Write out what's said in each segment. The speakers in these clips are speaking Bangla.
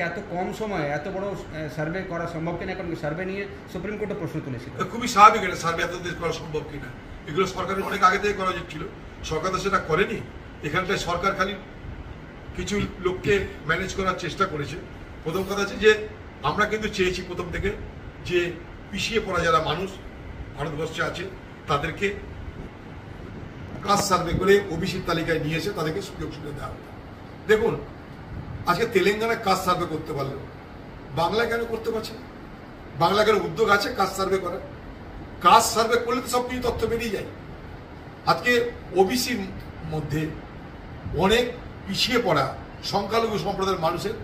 এত কম সময়ে এত বড় সার্ভে করা সম্ভব কিনা, কারণ সার্ভে নিয়ে সুপ্রিম কোর্টে প্রশ্ন তুলেছিল। খুবই স্বাভাবিক, এটা সার্ভে এত দেশ করা সম্ভব কিনা, এগুলো সরকারের অনেক আগে থেকে করা উচিত ছিল, সরকার তো সেটা করেনি। এখানটায় সরকার খালি কিছু লোককে ম্যানেজ করার চেষ্টা করেছে। প্রথম কথা হচ্ছে যে আমরা কিন্তু চেয়েছি প্রথম থেকে যে পিছিয়ে পড়া যারা মানুষ ভারতবর্ষে আছে তাদেরকে কাস্ট সার্ভে করে ওবিসির তালিকায় নিয়ে এসে তাদেরকে সুযোগ সুবিধা দেওয়া হতো। দেখুন আজকে তেলেঙ্গানায় কাস্ট সার্ভে করতে পারলো, বাংলায় কেন করতে পারছে না? বাংলা কেন উদ্যোগ আছে কাস্ট সার্ভে করার? কাস্ট সার্ভে করলে তো সব কিছু তথ্য বেরিয়ে যায়। আজকে ওবিসির মধ্যে অনেক পিছিয়ে পড়া সংখ্যালঘু সম্প্রদায়ের মানুষের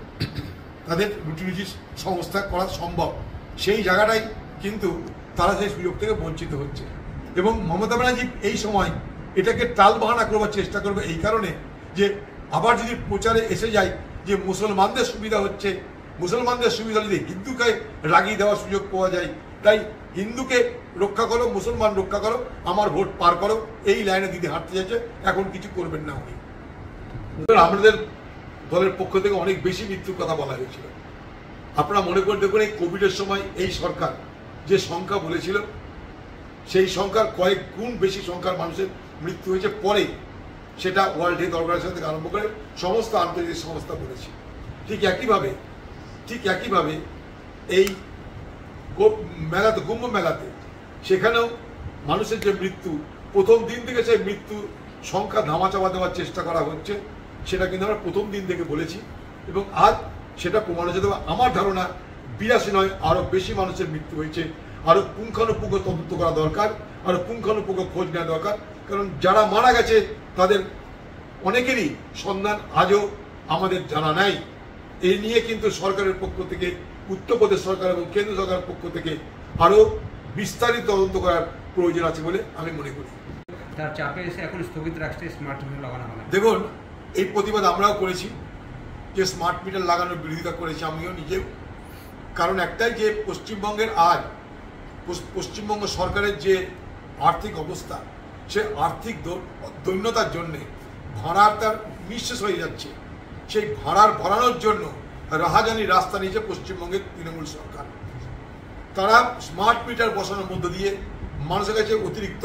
তাদের রুটি রুজি সংস্থা করা সম্ভব, সেই জায়গাটাই কিন্তু তারা সেই সুযোগ থেকে বঞ্চিত হচ্ছে। এবং মমতা ব্যানার্জি এই সময় এটাকে টালবাহানা করবার চেষ্টা করবে এই কারণে যে আবার যদি প্রচারে এসে যায় যে মুসলমানদের সুবিধা হচ্ছে, মুসলমানদের সুবিধা যদি হিন্দুকে রাগিয়ে দেওয়ার সুযোগ পাওয়া যায়, তাই হিন্দুকে রক্ষা করো, মুসলমান রক্ষা করো, আমার ভোট পার করো, এই লাইনে দিদি হাঁটতে যাচ্ছে। এখন কিছু করবেন না উনি। আমাদের দলের পক্ষ থেকে অনেক বেশি মৃত্যুর কথা বলা হয়েছিল। আপনারা মনে করে দেখুন এই কোভিডের সময় এই সরকার যে সংখ্যা বলেছিল সেই সংখ্যার কয়েক গুণ বেশি সংখ্যার মানুষের মৃত্যু হয়েছে। পরে সেটা ওয়ার্ল্ড হেলথ অর্গানাইজেশন থেকে আরম্ভ করে সমস্ত আন্তর্জাতিক সংস্থা বলেছে। ঠিক একইভাবে এই মেলাতে, কুম্ভ মেলাতে, সেখানেও মানুষের যে মৃত্যু প্রথম দিন থেকে সেই মৃত্যু সংখ্যা ধামাচাপা দেওয়ার চেষ্টা করা হচ্ছে, সেটা কিন্তু আমরা প্রথম দিন থেকে বলেছি এবং আজ সেটা প্রমাণ হচ্ছে। তবে আমার ধারণা 82 নয়, আরো বেশি মানুষের মৃত্যু হয়েছে। আরো পুঙ্খানুপুঙ্খ তদন্ত করা দরকার, আরো পুঙ্খানুপুঙ্খ খোঁজ নেওয়া দরকার। কারণ যারা মারা গেছে তাদের অনেকেরই সন্ধান আজও আমাদের জানা নাই। এই নিয়ে কিন্তু সরকারের পক্ষ থেকে, উত্তরপ্রদেশ সরকার এবং কেন্দ্র সরকারের পক্ষ থেকে আরো বিস্তারিত তদন্ত করার প্রয়োজন আছে বলে আমি মনে করি। তার চাপে এসে এখন স্থগিত রাখতে স্মার্ট মিটার লাগানো হবে। দেখুন এই প্রতিবাদ আমরাও করেছি যে স্মার্ট মিটার লাগানোর বিরোধিতা করেছি আমিও নিজেও। কারণ একটাই যে পশ্চিমবঙ্গের আজ পশ্চিমবঙ্গ সরকারের যে আর্থিক অবস্থা, সে আর্থিক দৈন্যতার জন্যে ভাড়ার তার নিঃশেষ হয়ে যাচ্ছে। সেই ভাড়ার ভরানোর জন্য রাহাজানি রাস্তা নিয়েছে পশ্চিমবঙ্গের তৃণমূল সরকার। তারা স্মার্ট মিটার বসানোর মধ্য দিয়ে মানুষের কাছে অতিরিক্ত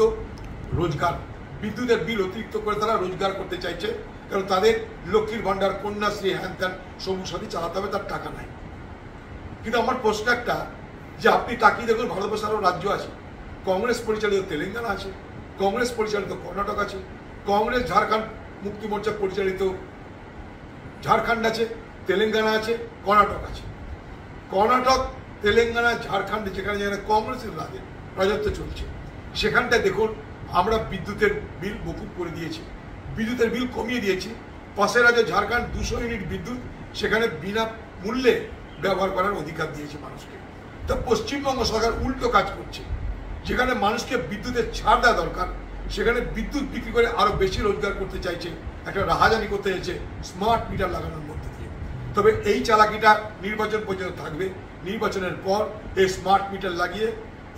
রোজগার, বিদ্যুতের বিল অতিরিক্ত করে তারা রোজগার করতে চাইছে। কারণ তাদের লক্ষ্মীর ভান্ডার, কন্যাশ্রী, হ্যান ত্যান সবুজ সাথী চালাতে হবে, তার টাকা নাই। কিন্তু আমার প্রশ্ন একটা যে আপনি তাকিয়ে দেখুন ভারতবর্ষের আরো রাজ্য আছে, কংগ্রেস পরিচালিত তেলেঙ্গানা আছে, কংগ্রেস পরিচালিত কর্ণাটক আছে, কংগ্রেস ঝাড়খণ্ড মুক্তি মোর্চা পরিচালিত ঝাড়খণ্ড আছে, তেলেঙ্গানা আছে, কর্ণাটক আছে। কর্ণাটক, তেলেঙ্গানা, ঝাড়খণ্ড যেখানে যেখানে কংগ্রেসের রাজত্ব চলছে, সেখানটায় দেখুন আমরা বিদ্যুতের বিল মকুব করে দিয়েছি, বিদ্যুতের বিল কমিয়ে দিয়েছি। পাশের রাজ্যে ঝাড়খণ্ড 200 ইউনিট বিদ্যুৎ সেখানে বিনা মূল্যে ব্যবহার করার অধিকার দিয়েছে মানুষকে। তা পশ্চিমবঙ্গ সরকার উল্টো কাজ করছে, যেখানে মানুষকে বিদ্যুতের ছাড় দেওয়া দরকার সেখানে বিদ্যুৎ বিক্রি করে আরো বেশি রোজগার করতে চাইছে, একটা রাহাজানি করতে চাইছে স্মার্ট মিটার লাগানোর মধ্যে দিয়ে। তবে এই চালাকিটা নির্বাচন পর্যন্ত থাকবে। নির্বাচনের পর এই স্মার্ট মিটার লাগিয়ে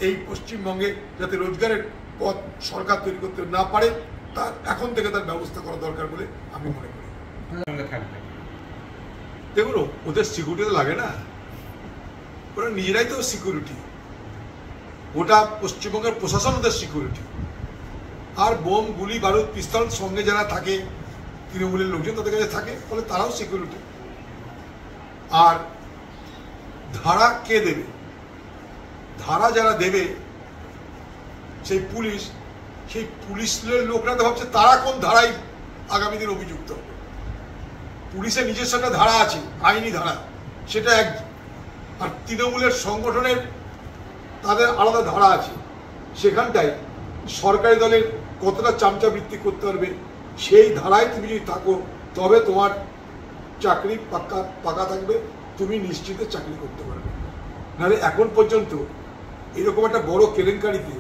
এই পশ্চিমবঙ্গে যাতে রোজগারের পথ সরকার তৈরি করতে না পারে, তার এখন থেকে তার ব্যবস্থা করা দরকার বলে আমি মনে করি। দেখুন ওদের সিকিউরিটি তো লাগে না, ওরা নিজেরাই তো সিকিউরিটি। গোটা পশ্চিমবঙ্গের প্রশাসন ওদের সিকিউরিটি। আর বোম, গুলি, বারুদ, পিস্তল সঙ্গে যারা থাকে তৃণমূলের লোকজন তাদের কাছে থাকে, ফলে তারাও সিকিউরিটি। আর ধারা কে দেবে? ধারা যারা দেবে সেই পুলিশ, সেই পুলিশের লোকরা তো ভাবছে তারা কোন ধারায় আগামী দিন অভিযুক্ত হবে। পুলিশের নিজস্ব একটা ধারা আছে, আইনি ধারা, সেটা এক। আর তৃণমূলের সংগঠনের তাদের আলাদা ধারা আছে। সেখানটায় সরকারি দলের কতটা চামচাবৃত্তি করতে পারবে সেই ধারায় তুমি যদি থাকো, তবে তোমার চাকরি পাকা থাকবে, তুমি নিশ্চিতে চাকরি করতে পারবে। নাহলে এখন পর্যন্ত এরকম একটা বড় কেলেঙ্কারিতে,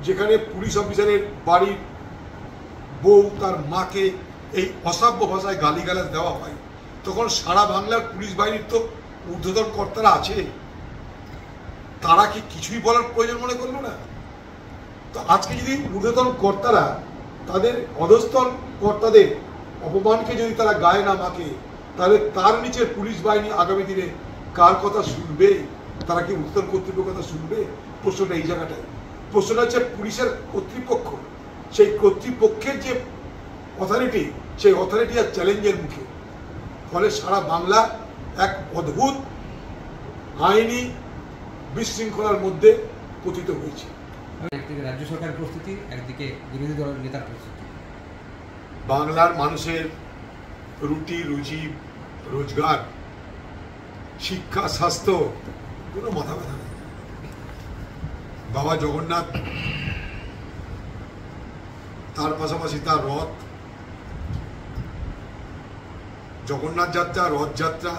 যেখানে পুলিশ অফিসারের বাড়ির বউ তার মাকে এই অসভ্য ভাষায় গালিগালাজ দেওয়া হয়, তখন সারা বাংলার পুলিশ বাহিনীর তো ঊর্ধ্বতন কর্তারা আছে, তারা কি কিছুই বলার প্রয়োজন মনে করলো না? তো আজকে যদি ঊর্ধ্বতন কর্তারা তাদের অধস্তন কর্তাদের অপমানকে যদি তারা গায়ে না মাখে, তাহলে তার নিচে পুলিশ বাহিনী আগামী দিনে কার কথা শুনবে? তারা কি উত্তর কর্তৃপক্ষের কথা শুনবে? প্রশ্নটা এই জায়গাটায়। প্রশ্নটা হচ্ছে পুলিশের কর্তৃপক্ষ, সেই কর্তৃপক্ষের যে অথরিটি, সেই অথরিটি আর চ্যালেঞ্জের মুখে। ফলে সারা বাংলা এক অদ্ভুত আইনি বিশৃঙ্খলার মধ্যে পতিত হয়েছে। একদিকে রাজ্য সরকারের প্রস্তুতি, একদিকে বিরোধী দলের নেতার প্রস্তুতি। বাংলার মানুষের রুটি রুজি, রোজগার, শিক্ষা, স্বাস্থ্য কোনো মাথা ব্যথা নেই। বাবা জগন্নাথ, তার পাশাপাশি তার রথ, জগন্নাথ যাত্রা, রথযাত্রা,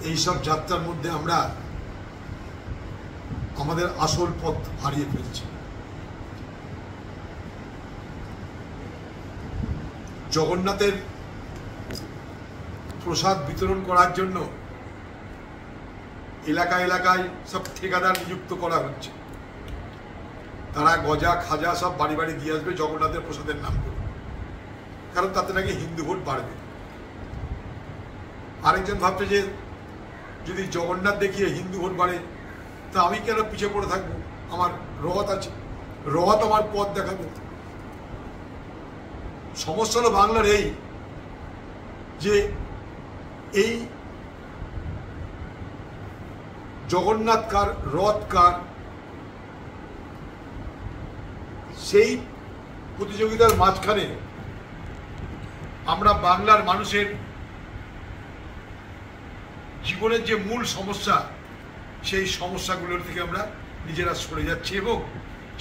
এইসব যাত্রার মধ্যে আমরা আমাদের আসল পথ হারিয়ে ফেলছি। জগন্নাথের প্রসাদ বিতরণ করার জন্য এলাকা এলাকায় সব ঠিকাদার নিযুক্ত করা হচ্ছে। তারা গজা খাজা সব বাড়ি বাড়ি দিয়ে আসবে জগন্নাথের প্রসাদের নাম করে, কারণ তাতে নাকি হিন্দু ভোট বাড়বে। আরেকজন ভাবছে যে যদি জগন্নাথ দেখিয়ে হিন্দু ভোট বাড়ে, তা আমি কেন পিছিয়ে পড়ে থাকবো? আমার রথ আছে, রথ আমার পথ দেখাবে। সমস্যা হলো বাংলার এই যে এই জগন্নাথ কার, রথ কার, সেই প্রতিযোগিতার মাঝখানে আমরা বাংলার মানুষের জীবনের যে মূল সমস্যা, সেই সমস্যাগুলোর থেকে আমরা নিজেরা সরে যাচ্ছি এবং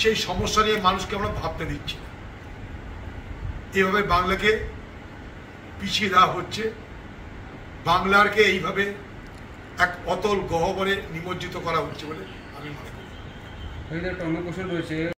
সেই সমস্যা নিয়ে মানুষকে আমরা ভাবতে দিচ্ছি। এভাবে বাংলাকে পিছিয়ে দেওয়া হচ্ছে, বাংলাকে এইভাবে এক অতল গহ্বরে নিমজ্জিত করা হচ্ছে বলে আমি মনে করি। একটা অন্য কোশ্চেন রয়েছে।